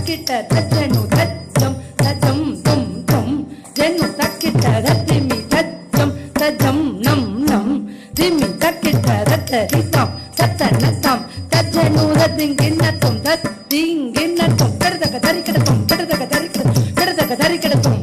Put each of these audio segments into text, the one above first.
ತಕ್ಕಿಟ್ಟ ತಜ್ಜನು ತಜ್ಜಂ ತಜಂ ತುಂ ತುಂ ಜನು ತಕ್ಕಿಟ್ಟ ರತಿಮಿ ತಜ್ಜಂ ತಜಂ ನಂ ನಂ ದಿಮಿ ತಕ್ಕಿಟ್ಟ ರತರಿತಾಂ ತತ್ತನತಾಂ ತಜ್ಜನು ರದಿಂಗಿನ್ನ ತುಂ ತದ್ದಿಂಗಿನ್ನ ತುಂ ಕಡದಕ ದರಿಕಡ ತುಂ ಕಡದಕ ದರಿಕಡ ಕಡದಕ ದರಿಕಡ ತುಂ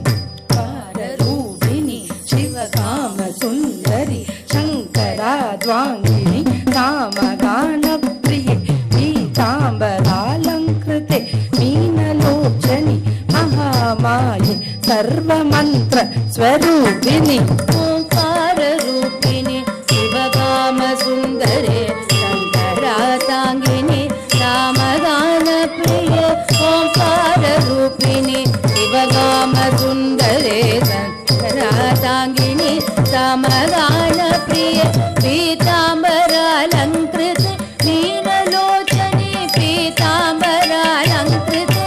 ಕಾರರೂಪಿಣಿ ಶಿವಕಾಮ ಸುಂದರಿ ಶಂಕರಾದ್ವಾಂಗಿನಿ ಕಾಮಗಾನ ಪ್ರಿಯೆ ಪೀತಾಂಬರಾಲಂಕೃತೆ ಮೀನಲೋಚನಿ ಮಹಾಮಾಯೆ ಸರ್ವಮಂತ್ರ ಸ್ವರೂಪಿಣಿ ಓಂಕಾರ ರೂಪಿಣಿ ಶಿವಕಾಮ ಸುಂದರೆ ಶಂಕರಾತಾಂಗಿನಿ ಕಾಮಗಾನ ಪ್ರಿಯೆ ಓಂಕಾರ ರೂಪಿಣಿ ಶಿವಕಾಮ ಸುಂದರೆ ಶಂಕರಾತಾಂಗಿನಿ ಕಾಮಗಾನ ಪ್ರಿಯೆ ಪೀತಾಂಬರಾಲಂಕೃತೆ ಮೀನಲೋಚನಿ ಪೀತಾಂಬರಾಲಂಕೃತೆ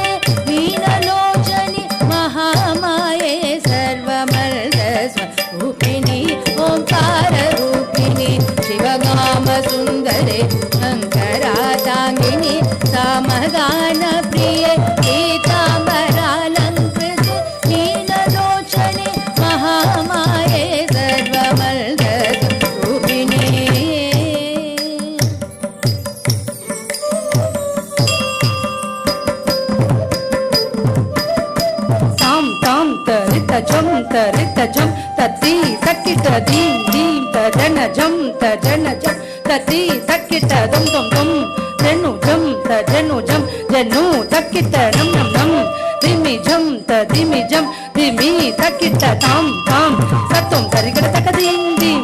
ಮೀನಲೋಚನಿ ಮಹಾಮಾಯೆ ಸರ್ವಮರ್ದ ಸ್ವರೂಪಿಣಿ ಓಂಕಾರ ರೂಪಿಣಿ ಶಿವಗಾಮ ಸುಂದರೆ ಶಂಕರಾತಾಂಗಿನಿ ಕಾಮಗಾನ ಪ್ರಿಯೆ ಪೀತಾಂಬರಾಲಂಕೃತೆ ಮೀನಲೋಚನಿ ಮಹಾಮಾಯೆ ಸರ್ವಮರ್ದ ಸ್ವರೂಪಿಣಿ ತಾಂ ತಾಂ ತರಿತ ಜಂ ತತ್ತಿ ತಕ್ಕಿಟ ದೀಂ ದೀಂ ತಜನ ಜಂ ತತ್ತಿ ತಕ್ಕಿಟ ದಂ ದಂ ದಂ ಜನು ಜಂ ಜನು ತಕ್ಕಿಟ ನಂ ನಂ ನಂ ದಿಮಿ ಜಂ ದಿಮಿ ತಕ್ಕಿಟ ತಾಂ ತಾಂ ತತ್ತುಂ ತರಿಗಡ ತಕ ದೀಂ ದೀಂ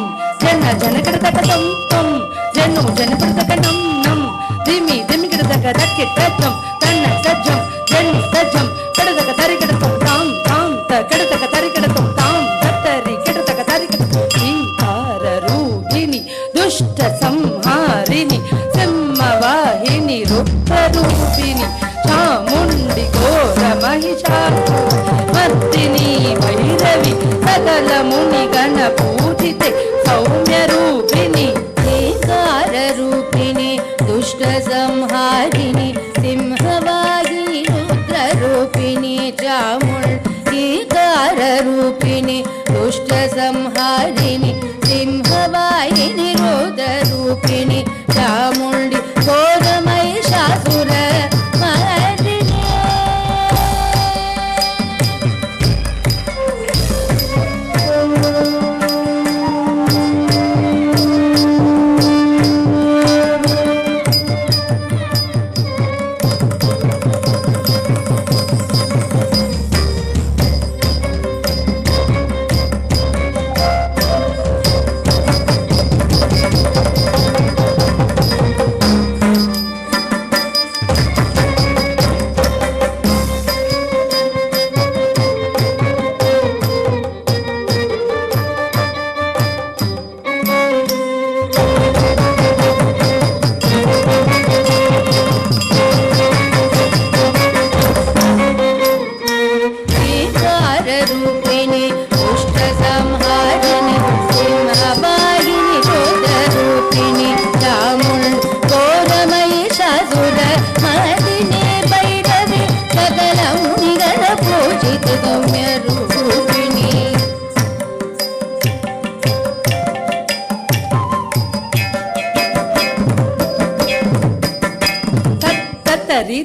ಜನ ಕಡ ತಕ ತಂ ತಂ ಜನು ಕಡ ತಕ ನಂ ನಂ ದಿಮಿ ಕಡ ತಕ ತಕ್ಕಿಟ ಜಂ ತನ್ನ ತಜ್ಜಂ ಜನು ತಜ್ಜಂ ಕಡದಕ ತರಿಗಡ ತಂ ತಾಂ ತಾಂ ಕಡದಕ ತರಿಗಡ ತಂ ತಾಂ ತತ್ತರಿ ಕಡದಕ ತರಿಗಡ ಓಂಕಾರ ರೂಪಿಣಿ ದುಷ್ಟ ಸಂಹಾರಿಣಿ ಸಿಂಹವಾಹಿನಿ ರುದ್ರರೂಪಿಣಿ ಚಾಮುಂಡಿ ಘೋರ ಮಹಿಷಾಸುರಮರ್ದಿನಿ ಭೈರವಿ ಸಕಲ ಮುನಿಗಣ ಪೂಜಿತೆ ಸೌಮ್ಯ ರೂಪಿಣಿ ಏಕಾರ ರೂಪಿಣಿ ದುಷ್ಟ ಸಂಹಾರಿಣಿ ಸಿಂಹವಾಹಿನಿ ರುದ್ರರೂಪಿಣಿ ಚಾಮುಂಡೀಕಾರ ರೂಪಿಣಿ ದುಷ್ಟ ಸಂಹಾರಿಣಿ ಸಿಂಹವಾಹಿನಿ ರುದ್ರರೂಪಿಣಿ ಚಾಮುಂಡಿ ಘೋರ ಮಹಿಷಾಸುರ ಮರ್ದಿನಿ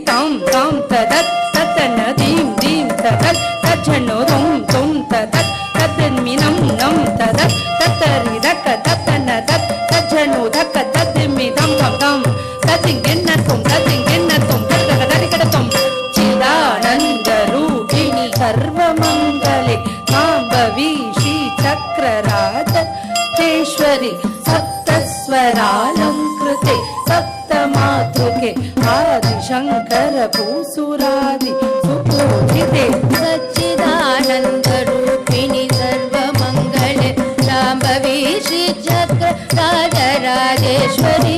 ತಾಂ ತಾಂ ತದತ್ ತತ್ತನ ದೀಂ ದೀಂ ತದತ್ ತಜ್ಜನು ತುಂ ತುಂ ತದತ್ ತದ್ದಿನ್ಮಿ ನಂ ನಂ ತದತ್ ತತ್ತರಿ ದಕ್ಕ ತತ್ತನ ತತ್ ತಜ್ಜನು ದಕ್ಕ ತದ್ದಿಮ್ಮಿ ದಂ ದಂ ದಂ ತದ್ದಿಂಗೆನ್ನ ತುಂ ಕಡದಕ ದರಿಕಡ ತುಂ ಚಿದಾನಂದ ರೂಪಿಣಿ ಸರ್ವಮಂಗಲೆ ಸಾಂಬವಿ ಶ್ರೀ ಚಕ್ರರಾಜೇಶ್ವರಿ ಸಪ್ತಸ್ವರಾಲಂಕೃತೆ ಸಪ್ತಮಾತೃಕೆ ಆದಿಶಂಕರ ಭೂಸುರಾದಿ ಸುಪೂಜಿತೆ ಸಚ್ಚಿದಾನಂದ ರೂಪಿಣಿ ಸರ್ವಮಂಗಳೆ ಶಾಂಭವಿ ಶ್ರೀ ಚಕ್ರ ರಾಜರಾಜೇಶ್ವರಿ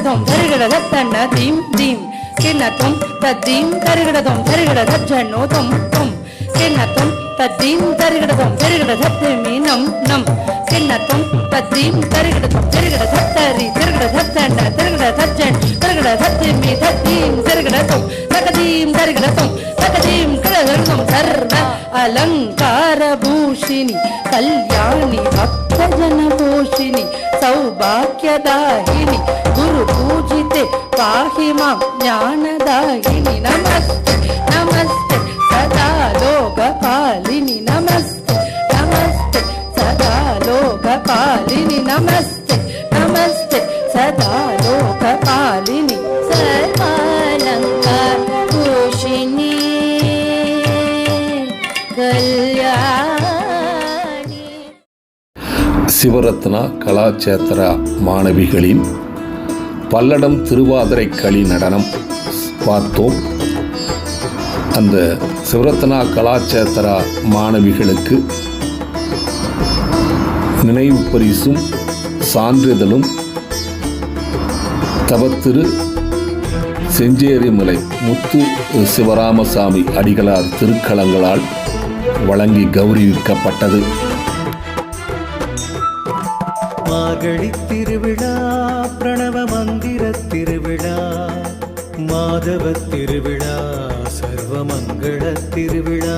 தரிகிடதம் தரிகிடதத்தன்ன தீம் தீம் கிண்ணத்தும் தத்தீம் தரிகிடதம் தரிகிடதஜன்னோ தொம் தொம் கிண்ணத்தும் தத்தீம் தரிகிடதம் தரிகிடதத்திமி நம் நம் கிண்ணத்தும் தத்தீம் தரிகிடதம் தரிகிடதத்தரி தரிகிடதத்தன்ன தரிகிடதஜன் தரிகிடதத்திமி தத்தீம் தரிகிடதம் தகதீம் தரிகிடதம் தகதீம் கிரதம் சர்வ அலங்கார பூஷிணி கல்யாணி ಭಕ್ತಜನ ಪೋಷಿಣಿ ಸೌಭಾಗ್ಯದಾಯಿನಿ ಗುರು ಪೂಜಿತೆ ಪಾಹಿ ಮಾಂ ಜ್ಞಾನದಾಯಿನಿ ನಮಸ್ತೆ ನಮಸ್ತೆ ಸದಾ ಲೋಕಪಾಲಿನಿ ನಮಸ್ತೆ ನಮಸ್ತೆ ಸದಾ ಲೋಕಪಾಲಿನಿ ನಮಸ್ತೆ ನಮಸ್ತೆ ಸದಾ ಲೋಕಪಾಲಿನಿ ಸರ್ವಾಲಂಕಾರ ಪೋಷಿಣಿ கல்யாணி. சிவரத்னா கலாச்சேத்திர மாணவிகளின் பல்லடம் திருவாதிரை களி நடனம் பார்த்தோம். அந்த சிவரத்னா கலாச்சேத்திர மாணவிகளுக்கு நினைவு பரிசும் சான்றிதழும் தவத்திரு செஞ்சேரிமலை முத்து சிவராமசாமி அடிகளார் திருக்களங்களால் வழங்கி கௌரவிக்கப்பட்டது. மார்கழி திருவிழா, பிரணவ மந்திர திருவிழா, மாதவ திருவிழா, சர்வமங்கள திருவிழா.